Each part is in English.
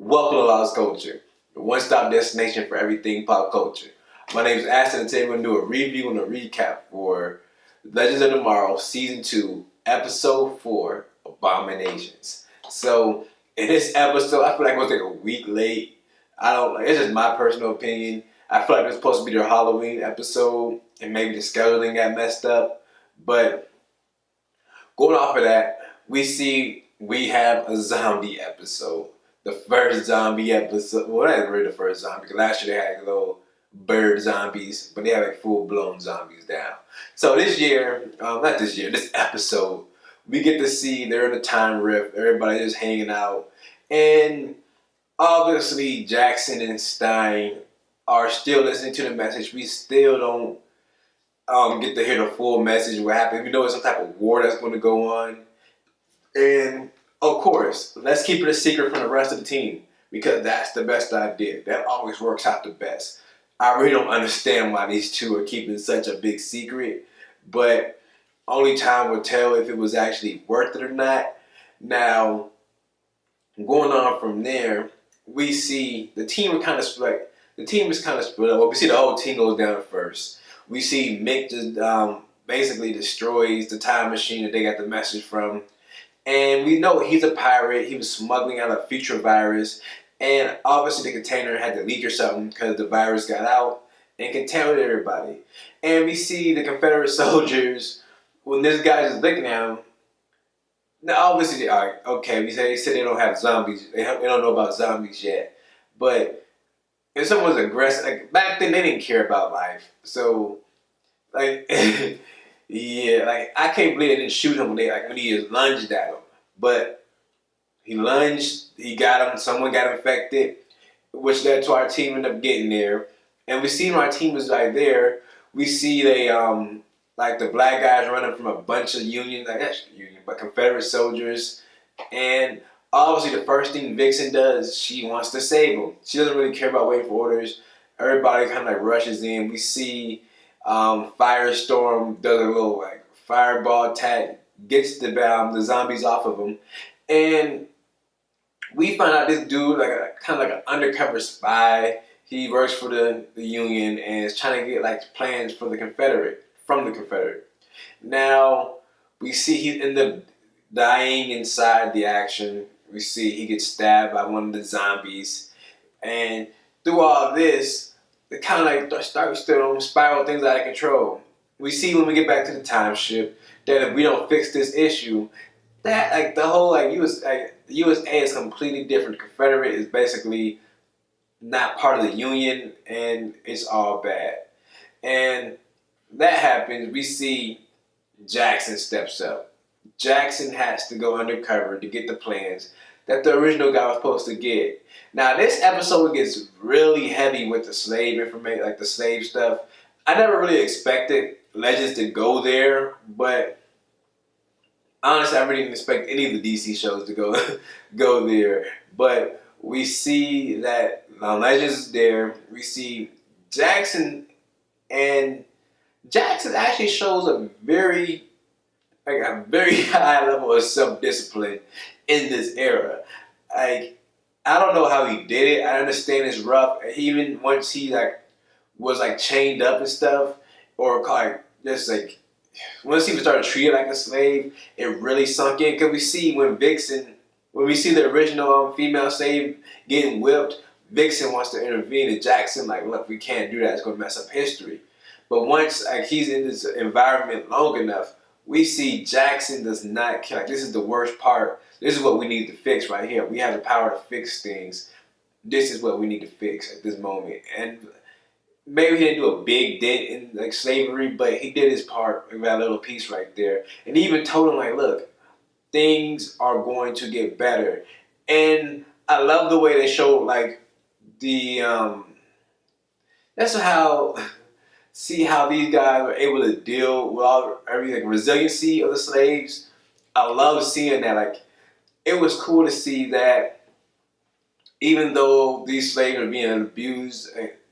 Welcome to Lost Culture, the one-stop destination for everything pop culture. My name is Aston, and today we're going to do a review and a recap for Legends of Tomorrow, Season 2, Episode 4, Abominations. So, in this episode, I feel like it was like a week late. It's just my personal opinion. I feel like it was supposed to be their Halloween episode, and maybe the scheduling got messed up. But, going off of that, we have a zombie episode. The first zombie episode. Well, not really the first zombie, because last year they had little bird zombies, but they have like full-blown zombies now. So this episode, we get to see they're in a time rift. Everybody just hanging out. And obviously Jackson and Stein are still listening to the message. We still don't get to hear the full message of what happened. We know it's some type of war that's going to go on. And of course, let's keep it a secret from the rest of the team, because that's the best idea. That always works out the best. I really don't understand why these two are keeping such a big secret, but only time will tell if it was actually worth it or not. Now, going on from there, we see the team is kind of split. The team is kind of split up. Well, we see the whole team goes down first. We see Mick just basically destroys the time machine that they got the message from. And we know he's a pirate. He was smuggling out a future virus. And obviously the container had to leak or something because the virus got out and contaminated everybody. And we see the Confederate soldiers, when this guy is looking at them, now obviously, all right, okay, they said they don't have zombies. They don't know about zombies yet. But if someone's aggressive, like back then they didn't care about life. So, like... yeah, like I can't believe they didn't shoot him when he just lunged at him. But he lunged, he got him, someone got infected, which led to our team end up getting there. And we see when our team is right there, we see like the black guys running from a bunch of Confederate soldiers. And obviously the first thing Vixen does, she wants to save them. She doesn't really care about waiting for orders. Everybody kind of like rushes in. We see Firestorm does a little like fireball attack, gets the zombies off of him, and we find out this dude kind of like an undercover spy. He works for the Union and is trying to get like plans for the Confederate. Now we see he ends up dying inside the action. We see he gets stabbed by one of the zombies, and through all this, it kind of like starts to spiral things out of control. We see when we get back to the time ship that if we don't fix this issue, that like the whole the USA is completely different. The Confederate is basically not part of the Union, and it's all bad. And that happens. We see Jackson steps up. Jackson has to go undercover to get the plans that the original guy was supposed to get. Now, this episode gets really heavy with the slave information, like the slave stuff. I never really expected Legends to go there, but honestly, I really didn't expect any of the DC shows to go there. But we see that Legends is there. We see Jackson, and Jackson actually shows a very high level of self-discipline in this era. Like, I don't know how he did it. I understand it's rough. Even once he was chained up and stuff, or once he was started treated like a slave, it really sunk in. Cause we see when we see the original female slave getting whipped, Vixen wants to intervene, and Jackson look, we can't do that. It's gonna mess up history. But once he's in this environment long enough, we see Jackson does not care. This is the worst part. This is what we need to fix right here. We have the power to fix things. This is what we need to fix at this moment. And maybe he didn't do a big dent in slavery, but he did his part in that little piece right there. And he even told him look, things are going to get better. And I love the way they showed that's how. See how these guys are able to deal with every resiliency of the slaves. I love seeing that. It was cool to see that even though these slaves are being abused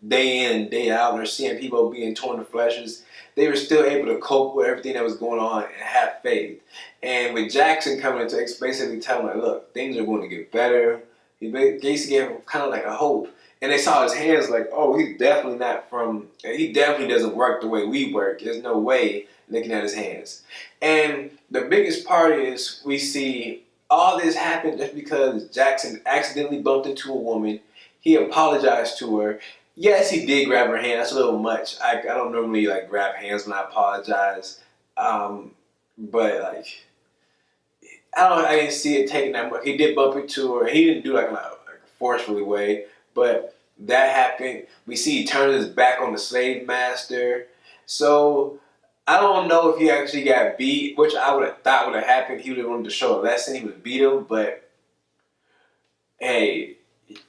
day in and day out, and they're seeing people being torn to fleshes, they were still able to cope with everything that was going on and have faith. And with Jackson coming to basically telling them, look, things are going to get better. He basically gave him kind of like a hope. And they saw his hands like, oh, he's definitely not from, he definitely doesn't work the way we work. There's no way looking at his hands. And the biggest part is we see all this happened just because Jackson accidentally bumped into a woman. He apologized to her. Yes, he did grab her hand. That's a little much. I don't normally like grab hands when I apologize. But like, I didn't see it taking that much. He did bump into her. He didn't do like a forcefully way, but that happened. We see he turned his back on the slave master. So I don't know if he actually got beat, which I would have thought would have happened. He would have wanted to show a lesson. He would have beat him, but hey,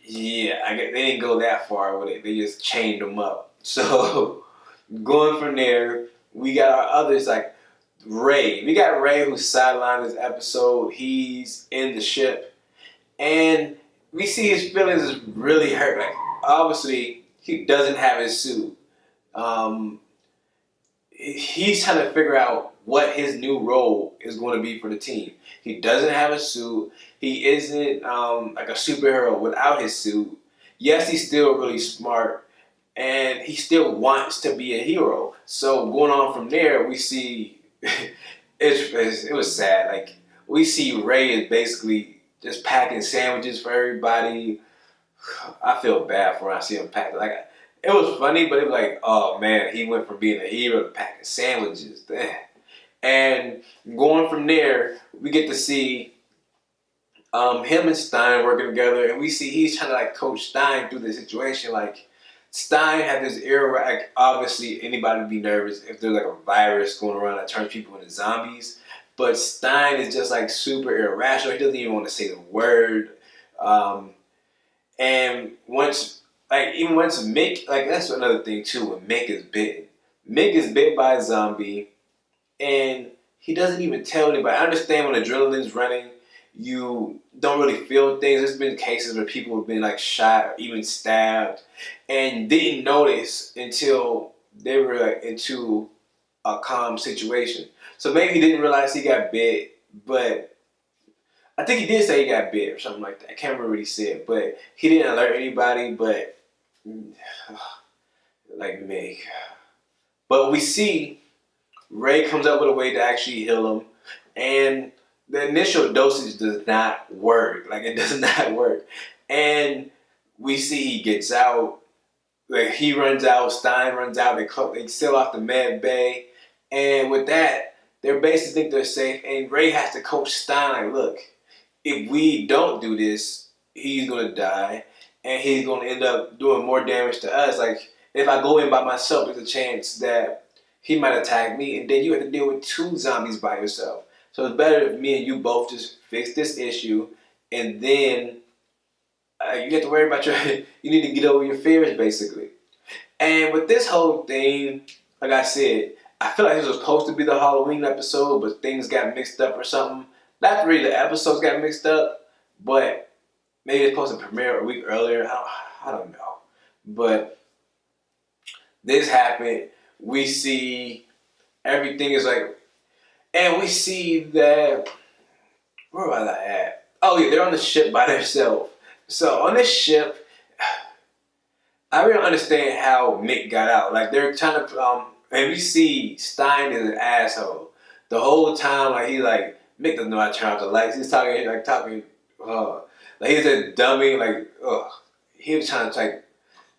yeah, they didn't go that far with it. They just chained him up. So going from there, we got our others like Ray. We got Ray who's sidelined this episode. He's in the ship, and we see his feelings is really hurt. Like obviously, he doesn't have his suit. He's trying to figure out what his new role is going to be for the team. He doesn't have a suit. He isn't like a superhero without his suit. Yes, he's still really smart, and he still wants to be a hero. So going on from there, we see it was sad. Like we see Ray is basically just packing sandwiches for everybody. I feel bad for when I see him pack. Like it was funny, but it was like, oh man, he went from being a hero to packing sandwiches. Damn. And going from there, we get to see him and Stein working together, and we see he's trying to like coach Stein through the situation. Like Stein had this era where like obviously anybody would be nervous if there's like a virus going around that turns people into zombies. But Stein is just like super irrational. He doesn't even want to say the word. And once Mick, like that's another thing too, when Mick is bitten. Mick is bit by a zombie and he doesn't even tell anybody. I understand when adrenaline's running, you don't really feel things. There's been cases where people have been like shot or even stabbed and didn't notice until they were like into a calm situation. So maybe he didn't realize he got bit, but I think he did say he got bit or something like that. I can't remember what he said, but he didn't alert anybody, but like Meg. But we see Ray comes up with a way to actually heal him, and the initial dosage does not work. Like it does not work. And we see he gets out, like he runs out, Stein runs out, they seal off the med bay, and with that, they basically think they're safe, and Ray has to coach Stein like, look, if we don't do this, he's gonna die, and he's gonna end up doing more damage to us. Like if I go in by myself, there's a chance that he might attack me, and then you have to deal with 2 zombies by yourself. So it's better if me and you both just fix this issue, and then you have to worry about you need to get over your fears, basically. And with this whole thing, like I said, I feel like this was supposed to be the Halloween episode, but things got mixed up or something. Not really the episodes got mixed up, but maybe it's supposed to premiere a week earlier. I don't know. But this happened. We see everything is like, and we see that, where was I at? Oh yeah, they're on the ship by themselves. So on this ship, I really don't understand how Mick got out. Like they're trying to, and we see Stein is an asshole the whole time. Like he's like, Mick doesn't know how to turn off the lights. He's talking, like he's a dummy. Like, he was trying to like,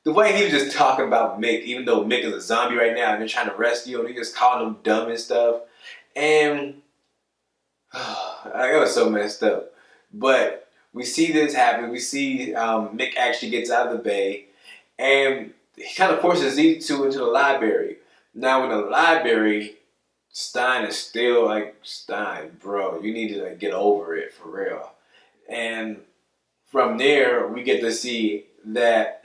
the way he was just talking about Mick, even though Mick is a zombie right now and they're trying to rescue him, he just calling him dumb and stuff. And like, it was so messed up. But we see this happen. We see Mick actually gets out of the bay, and he kind of forces these two into the library. Now in the library, Stein is still like, Stein, bro, you need to like get over it for real. And from there, we get to see that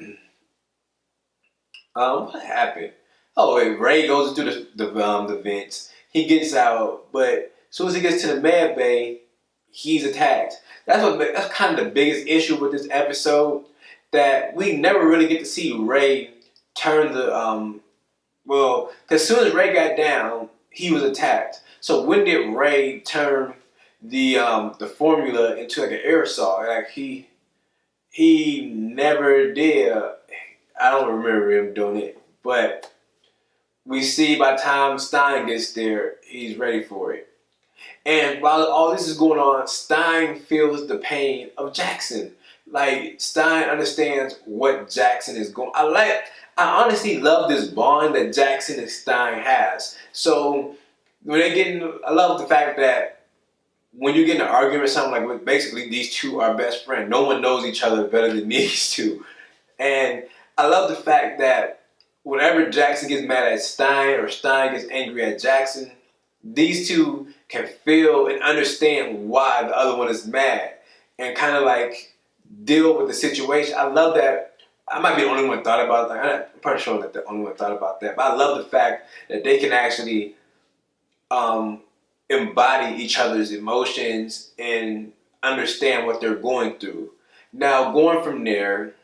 what happened? Oh, wait, Ray goes through the vents. He gets out, but as soon as he gets to the med bay, he's attacked. That's kind of the biggest issue with this episode, that we never really get to see Ray turn the well, because as soon as Ray got down, he was attacked. So when did Ray turn the formula into like an aerosol? Like he never did. I don't remember him doing it, but we see by the time Stein gets there, he's ready for it. And while all this is going on, Stein feels the pain of Jackson. Like Stein understands what Jackson is going. I honestly love this bond that Jackson and Stein has. So when they get in, I love the fact that when you get in an argument or something, like basically these two are best friends. No one knows each other better than these two. And I love the fact that whenever Jackson gets mad at Stein or Stein gets angry at Jackson, these two can feel and understand why the other one is mad and kind of like deal with the situation. I love that. I might be the only one thought about that. I'm pretty sure that the only one thought about that. But I love the fact that they can actually embody each other's emotions and understand what they're going through. Now, going from there,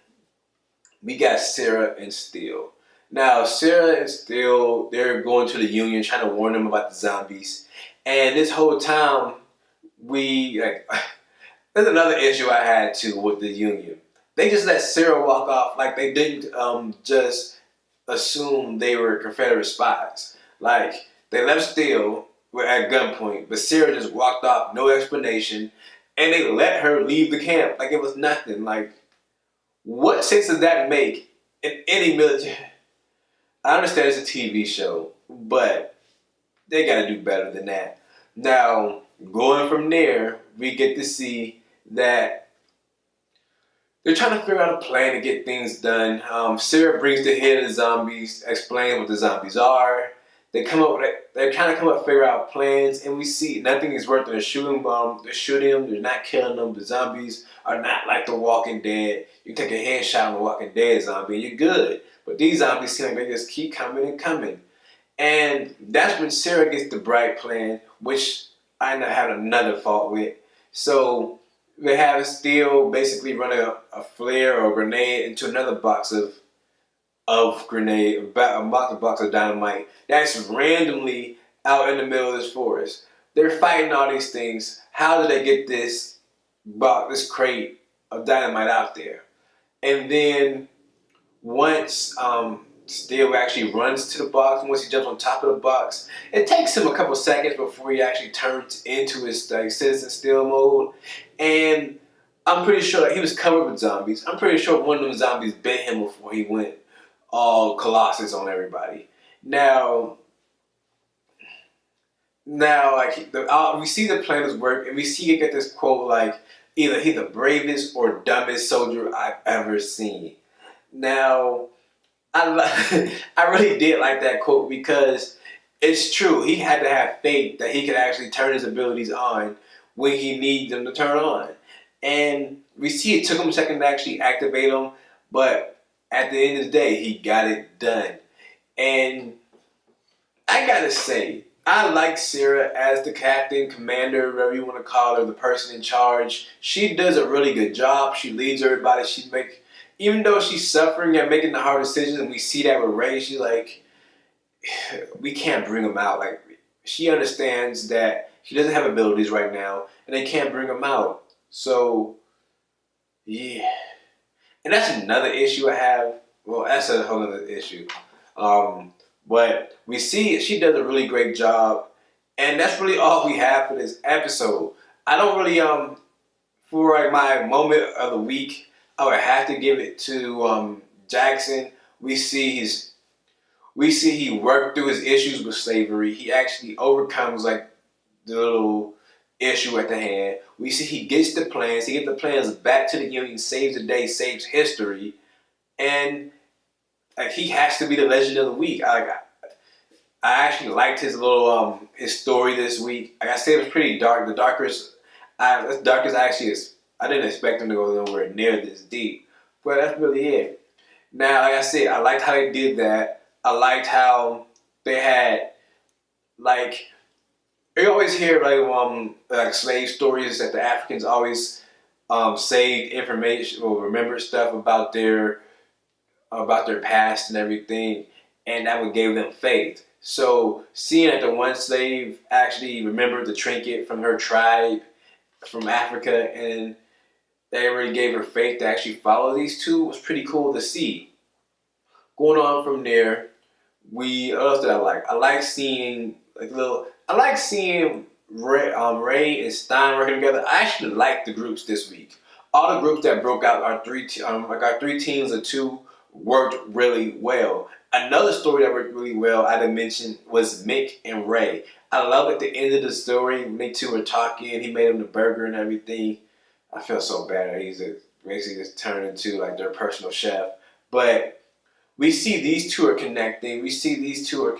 we got Sarah and Steele. Now, Sarah and Steele, they're going to the Union, trying to warn them about the zombies. And this whole time, there's another issue I had too with the Union. They just let Sarah walk off like they didn't just assume they were Confederate spies. Like, they left Steele at gunpoint, but Sarah just walked off, no explanation, and they let her leave the camp like it was nothing. Like, what sense does that make in any military? I understand it's a TV show, but they got to do better than that. Now, going from there, we get to see that they're trying to figure out a plan to get things done. Sarah brings the head of the zombies, explains what the zombies are. They're trying to come up, figure out plans, and we see nothing is worth they're shooting them. They're shooting them. They're not killing them. The zombies are not like The Walking Dead. You take a headshot on The Walking Dead zombie, and you're good. But these zombies seem like they just keep coming and coming. And that's when Sarah gets the bright plan, which I end up having another fault with. So they have Steele basically run a flare or a grenade into another box of box of dynamite that's randomly out in the middle of this forest. They're fighting all these things. How did they get this crate of dynamite out there? And then once Steele actually runs to the box, and once he jumps on top of the box, it takes him a couple seconds before he actually turns into his Citizen Steel mode. And I'm pretty sure he was covered with zombies. I'm pretty sure one of them zombies bit him before he went all Colossus on everybody. Now, like we see the plan is work, and we see it get this quote like, either he's the bravest or dumbest soldier I've ever seen. Now, I really did like that quote because it's true. He had to have faith that he could actually turn his abilities on when he needs them to turn on. And we see it took him a second to actually activate them, but at the end of the day, he got it done. And I gotta say, I like Sarah as the captain, commander, whatever you want to call her, the person in charge. She does a really good job. She leads everybody. Even though she's suffering and making the hard decisions, and we see that with Ray, she's like, we can't bring him out. Like, she understands that she doesn't have abilities right now, and they can't bring him out. So, yeah. And that's another issue I have. Well, that's a whole other issue. But we see she does a really great job, and that's really all we have for this episode. I don't really for like my moment of the week, I would have to give it to Jackson. We see he worked through his issues with slavery. He actually overcomes like the little issue at the hand. We see he gets the plans. He gets the plans back to the Union, saves the day, saves history, and like he has to be the legend of the week. I actually liked his little his story this week. Like I said, it was pretty dark. The darkest, as dark as actually is. I didn't expect him to go nowhere near this deep, but that's really it. Now, like I said, I liked how they did that. I liked how they had like. You always hear like slave stories that the Africans always saved information or remembered stuff about their past and everything, and that would give them faith. So seeing that the one slave actually remembered the trinket from her tribe from Africa, and that really gave her faith to actually follow these two was pretty cool to see. Going on from there, what else did I like? I like seeing Ray and Stein working together. I actually like the groups this week. All the groups that broke out our three teams of two worked really well. Another story that worked really well I didn't mention was Mick and Ray. I love at the end of the story, Mick two were talking. He made him the burger and everything. I feel so bad that he's basically just turned into like their personal chef. But we see these two are connecting. We see these two are,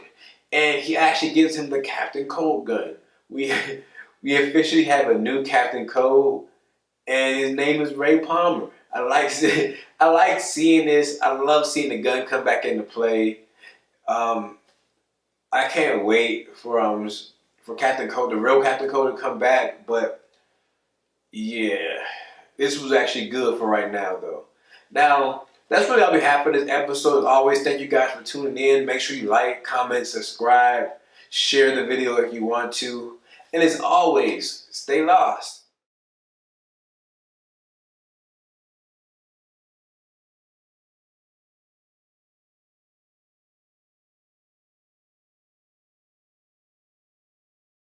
and he actually gives him the Captain Cold gun. We officially have a new Captain Cold, and his name is Ray Palmer. I like seeing this. I love seeing the gun come back into play. I can't wait for Captain Cold, the real Captain Cold, to come back. But yeah, this was actually good for right now, though. Now, that's really all we have for this episode. As always, thank you guys for tuning in. Make sure you like, comment, subscribe, share the video if you want to. And as always, stay lost.